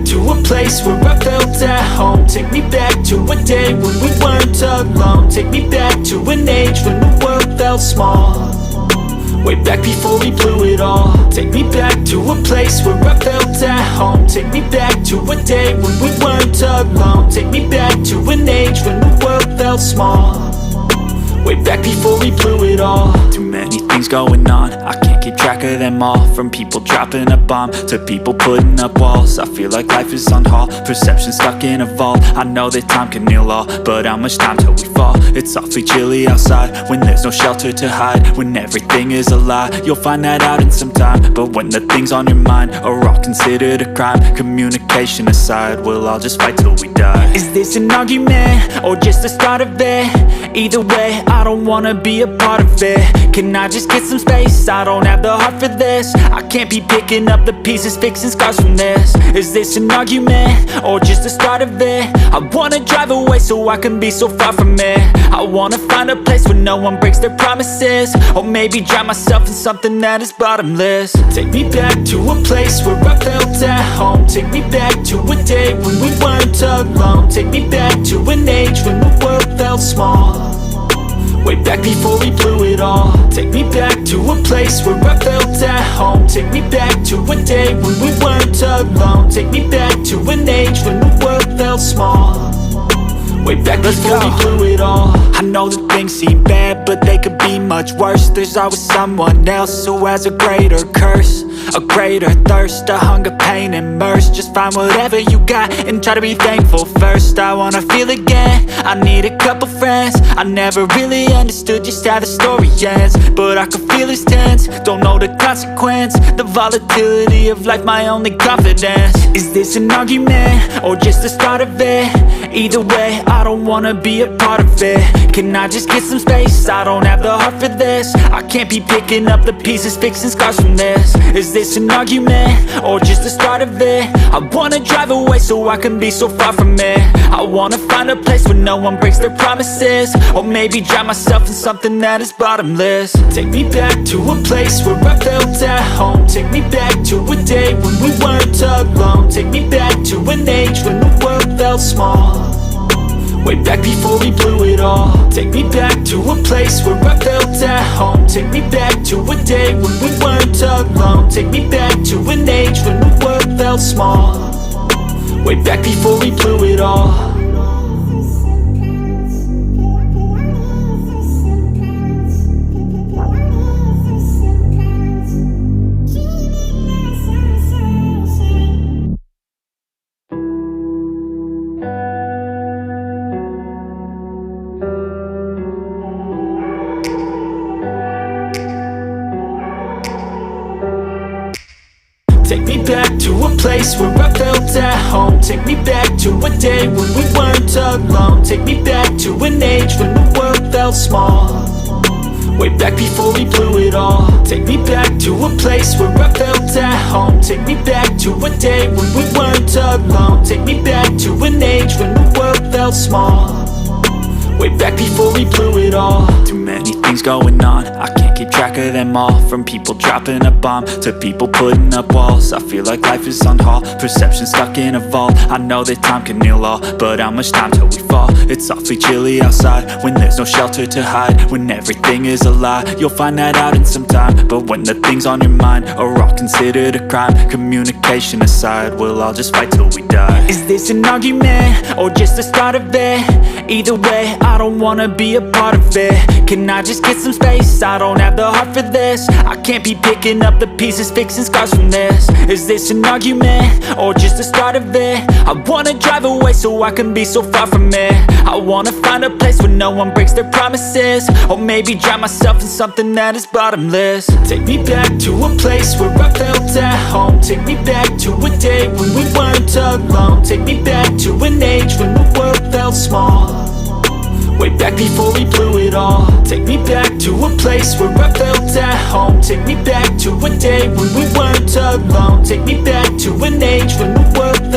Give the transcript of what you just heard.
back to a place where I felt at home. Take me back to a day when we weren't alone. Take me back to an age when the world felt small, way back before we blew it all. Take me back to a place where I felt at home. Take me back to a day when we weren't alone. Take me back to an age when the world felt small, way back before we blew it all. Too many things going on, I can't keep track of them all. From people dropping a bomb to people putting up walls. I feel like life is on hold, perception stuck in a vault. I know that time can heal all, but how much time till we fall? It's awfully chilly outside when there's no shelter to hide. When everything is a lie, you'll find that out in some time. But when the things on your mind are all considered a crime, communication aside, we'll all just fight till we die. Is this an argument or just the start of it? Either way, I don't wanna be a part of it. Can I just get some space? I don't have the heart for this. I can't be picking up the pieces, fixing scars from this. Is this an argument or just the start of it? I wanna drive away so I can be so far from it. I wanna find a place where no one breaks their promises, or maybe drown myself in something that is bottomless. Take me back to a place where I felt at home. Take me back to a day when we weren't alone. Take me back to an age when the world felt small, way back before we blew it all. Take me back to a place where I felt at home. Take me back to a day when we weren't alone. Take me back to an age when the world felt small, way back before we blew it all. I know that things seem bad, but they could be much worse. There's always someone else who has a greater curse, a greater thirst, a hunger, pain, and mercy. Just find whatever you got and try to be thankful first. I wanna feel again, I need a couple friends. I never really understood just how the story ends, but I can feel it's tense, don't know the consequence. The volatility of life, my only confidence. Is this an argument or just the start of it? Either way, I don't wanna be a part of it. Can I just get some space? I don't have the heart for this. I can't be picking up the pieces, fixing scars from this. Is this an argument or just the start of it? I wanna drive away so I can be so far from it. I wanna find a place where no one breaks their promises, or maybe drown myself in something that is bottomless. Take me back to a place where I felt at home. Take me back to a day when we weren't alone. Take me back to an age when the world felt small, way back before we blew it all. Take me back to a place where I felt at home. Take me back to a day when we weren't alone. Take me back to an age when the world felt small, way back before we blew it all. Take me back to a place where I felt at home. Take me back to a day when we weren't alone. Take me back to an age when the world felt small, way back before we blew it all. Take me back to a place where I felt at home. Take me back to a day when we weren't alone. Take me back to an age when the world felt small, way back before we blew it all. Too many things going on, I can't keep track of them all. From people dropping a bomb to people putting up walls. I feel like life is on hold, perception stuck in a vault. I know that time can heal all, but how much time till we fall? It's awfully chilly outside when there's no shelter to hide. When everything is a lie, you'll find that out in some time. But when the things on your mind are all considered a crime, communication aside, we'll all just fight till we die. Is this an argument or just the start of it? Either way, I don't wanna be a part of it. Can I just get some space? I don't have the heart for this. I can't be picking up the pieces, fixing scars from this. Is this an argument or just the start of it? I wanna drive away so I can be so far from it. I wanna find a place where no one breaks their promises, or maybe drown myself in something that is bottomless. Take me back to a place where I felt at home. Take me back to a day when we weren't alone. Take me back to an age when the world felt small, way back before we blew it all. Take me back to a place where I felt at home. Take me back to a day when we weren't alone. Take me back to an age when the world felt